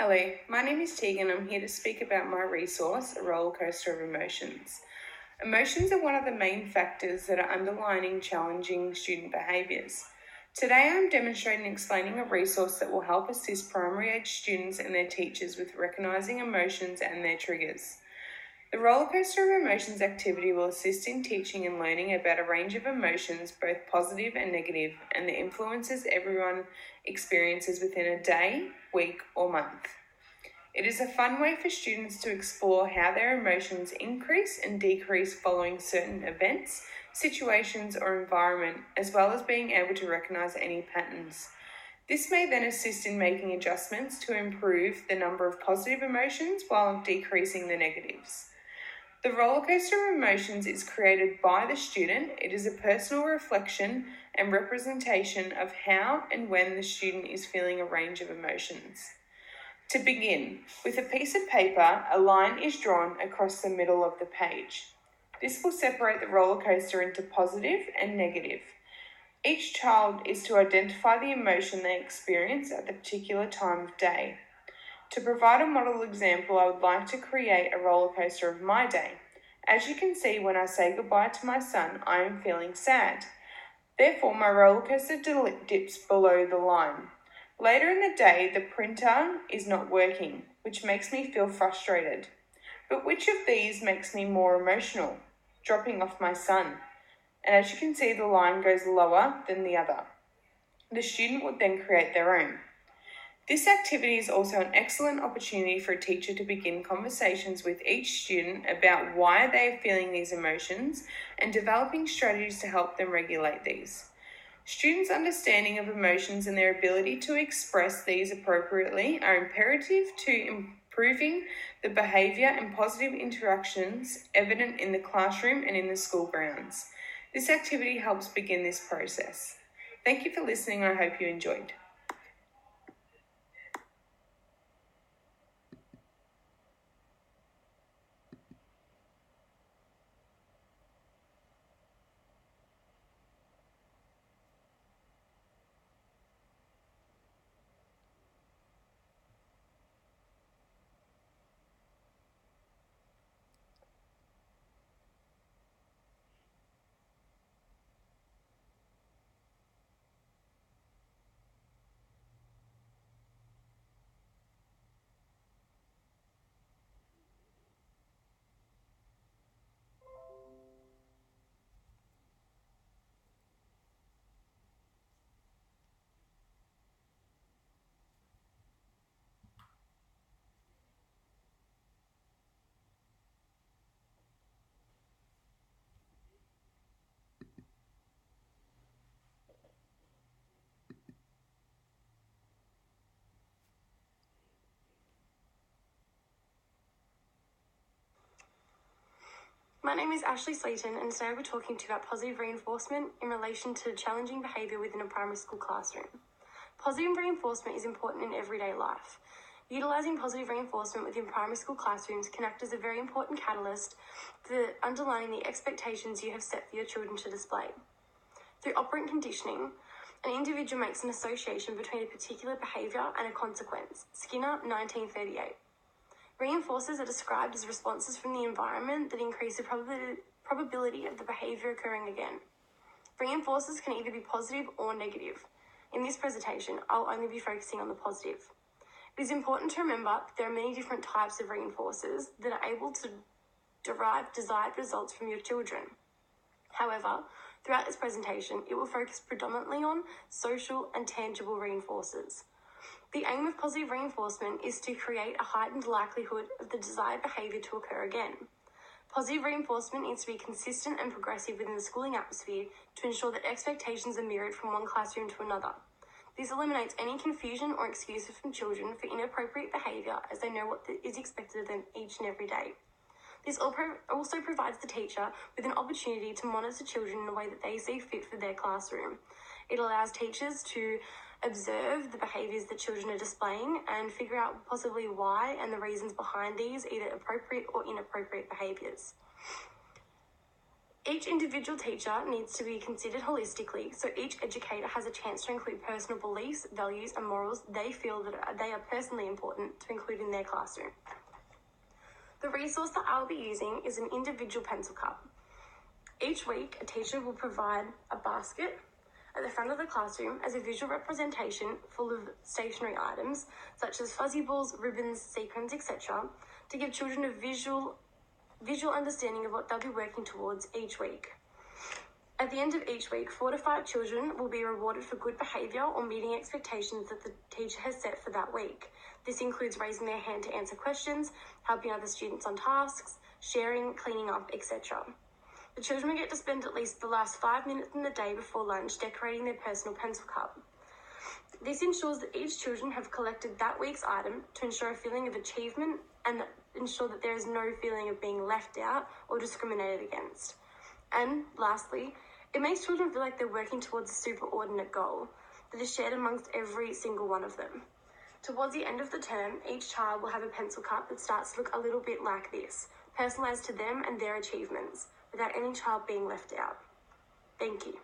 Hello, my name is Tegan. I'm here to speak about my resource, A Roller Coaster of Emotions. Emotions are one of the main factors that are underlining challenging student behaviours. Today I'm demonstrating and explaining a resource that will help assist primary age students and their teachers with recognising emotions and their triggers. The Rollercoaster of Emotions activity will assist in teaching and learning about a range of emotions, both positive and negative, and the influences everyone experiences within a day, week, or month. It is a fun way for students to explore how their emotions increase and decrease following certain events, situations, or environment, as well as being able to recognise any patterns. This may then assist in making adjustments to improve the number of positive emotions while decreasing the negatives. The rollercoaster of emotions is created by the student. It is a personal reflection and representation of how and when the student is feeling a range of emotions. To begin, with a piece of paper, a line is drawn across the middle of the page. This will separate the rollercoaster into positive and negative. Each child is to identify the emotion they experience at the particular time of day. To provide a model example, I would like to create a roller coaster of my day. As you can see, when I say goodbye to my son, I am feeling sad. Therefore, my roller coaster dips below the line. Later in the day, the printer is not working, which makes me feel frustrated. But which of these makes me more emotional? Dropping off my son. And as you can see, the line goes lower than the other. The student would then create their own. This activity is also an excellent opportunity for a teacher to begin conversations with each student about why they are feeling these emotions and developing strategies to help them regulate these. Students' understanding of emotions and their ability to express these appropriately are imperative to improving the behaviour and positive interactions evident in the classroom and in the school grounds. This activity helps begin this process. Thank you for listening, and I hope you enjoyed. My name is Ashleigh Sweeten, and today we're talking to you about positive reinforcement in relation to challenging behaviour within a primary school classroom. Positive reinforcement is important in everyday life. Utilising positive reinforcement within primary school classrooms can act as a very important catalyst for underlining the expectations you have set for your children to display. Through operant conditioning, an individual makes an association between a particular behaviour and a consequence. Skinner, 1938. Reinforcers are described as responses from the environment that increase the probability of the behaviour occurring again. Reinforcers can either be positive or negative. In this presentation, I'll only be focusing on the positive. It is important to remember that there are many different types of reinforcers that are able to derive desired results from your children. However, throughout this presentation, it will focus predominantly on social and tangible reinforcers. The aim of positive reinforcement is to create a heightened likelihood of the desired behaviour to occur again. Positive reinforcement needs to be consistent and progressive within the schooling atmosphere to ensure that expectations are mirrored from one classroom to another. This eliminates any confusion or excuses from children for inappropriate behaviour, as they know what is expected of them each and every day. This also provides the teacher with an opportunity to monitor children in a way that they see fit for their classroom. It allows teachers to observe the behaviours that children are displaying and figure out possibly why and the reasons behind these, either appropriate or inappropriate behaviours. Each individual teacher needs to be considered holistically, so each educator has a chance to include personal beliefs, values, and morals they feel that they are personally important to include in their classroom. The resource that I'll be using is an individual pencil cup. Each week, a teacher will provide a basket at the front of the classroom as a visual representation full of stationery items, such as fuzzy balls, ribbons, sequins, etc., to give children a visual understanding of what they'll be working towards each week. At the end of each week, 4 to 5 children will be rewarded for good behaviour or meeting expectations that the teacher has set for that week. This includes raising their hand to answer questions, helping other students on tasks, sharing, cleaning up, etc. The children will get to spend at least the last 5 minutes in the day before lunch decorating their personal pencil cup. This ensures that each children have collected that week's item to ensure a feeling of achievement and ensure that there is no feeling of being left out or discriminated against. And lastly, it makes children feel like they're working towards a superordinate goal that is shared amongst every single one of them. Towards the end of the term, each child will have a pencil cup that starts to look a little bit like this, personalised to them and their achievements, without any child being left out. Thank you.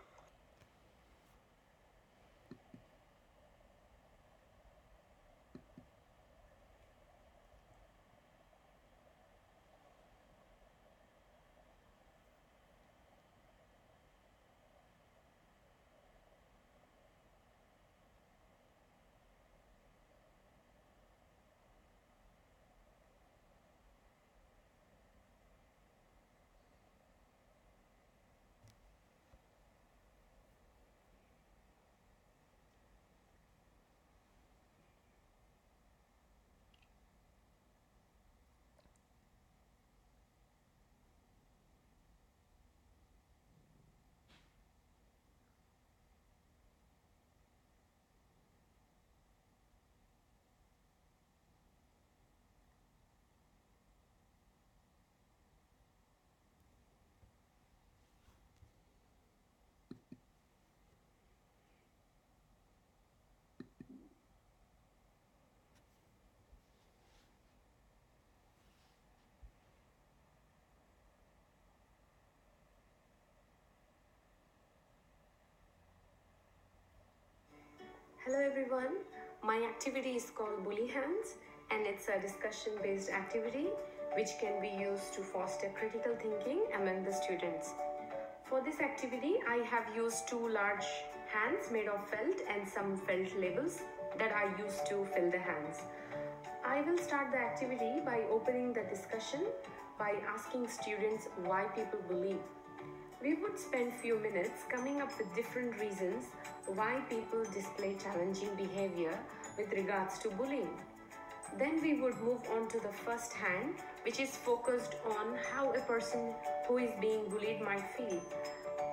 Hello everyone, my activity is called Bully Hands and it's a discussion-based activity which can be used to foster critical thinking among the students. For this activity, I have used 2 large hands made of felt and some felt labels that I used to fill the hands. I will start the activity by opening the discussion by asking students why people bully. We would spend few minutes coming up with different reasons why people display challenging behavior with regards to bullying. Then we would move on to the first hand, which is focused on how a person who is being bullied might feel.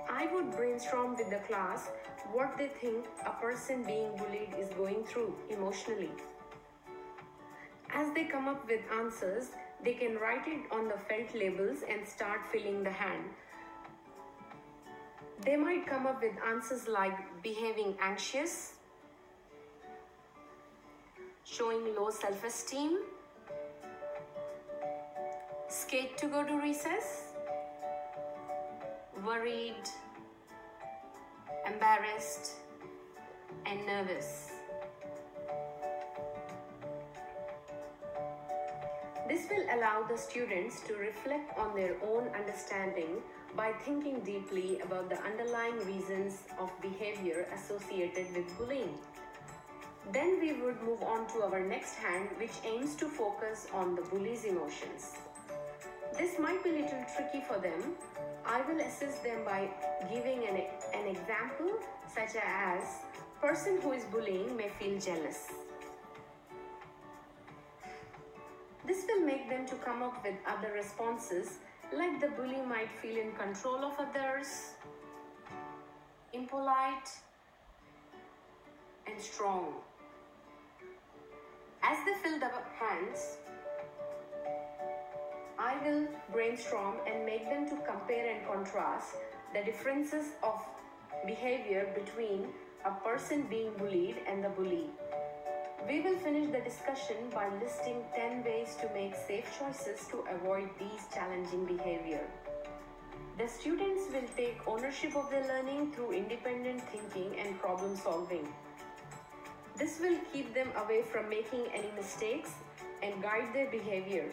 I would brainstorm with the class what they think a person being bullied is going through emotionally. As they come up with answers, they can write it on the felt labels and start filling the hand. They might come up with answers like behaving anxious, showing low self-esteem, scared to go to recess, worried, embarrassed, and nervous. This will allow the students to reflect on their own understanding by thinking deeply about the underlying reasons of behavior associated with bullying. Then we would move on to our next hand, which aims to focus on the bully's emotions. This might be a little tricky for them. I will assist them by giving an example such as, person who is bullying may feel jealous. This will make them to come up with other responses, like the bully might feel in control of others, impolite, and strong. As they fill the hands, I will brainstorm and make them to compare and contrast the differences of behavior between a person being bullied and the bully. We will finish the discussion by listing 10 ways to make safe choices to avoid these challenging behavior. The students will take ownership of their learning through independent thinking and problem solving. This will keep them away from making any mistakes and guide their behavior.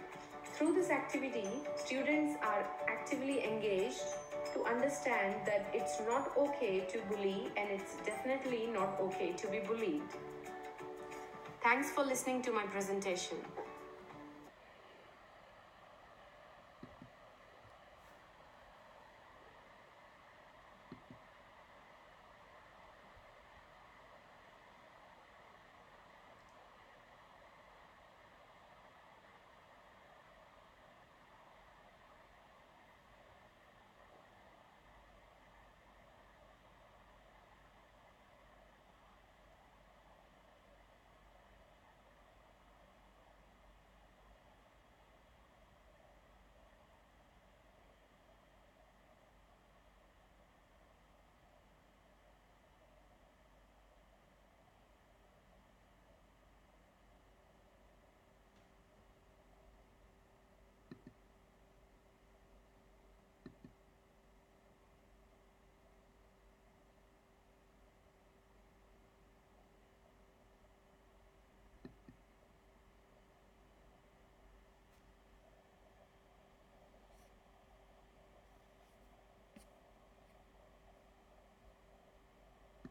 Through this activity, students are actively engaged to understand that it's not okay to bully and it's definitely not okay to be bullied. Thanks for listening to my presentation.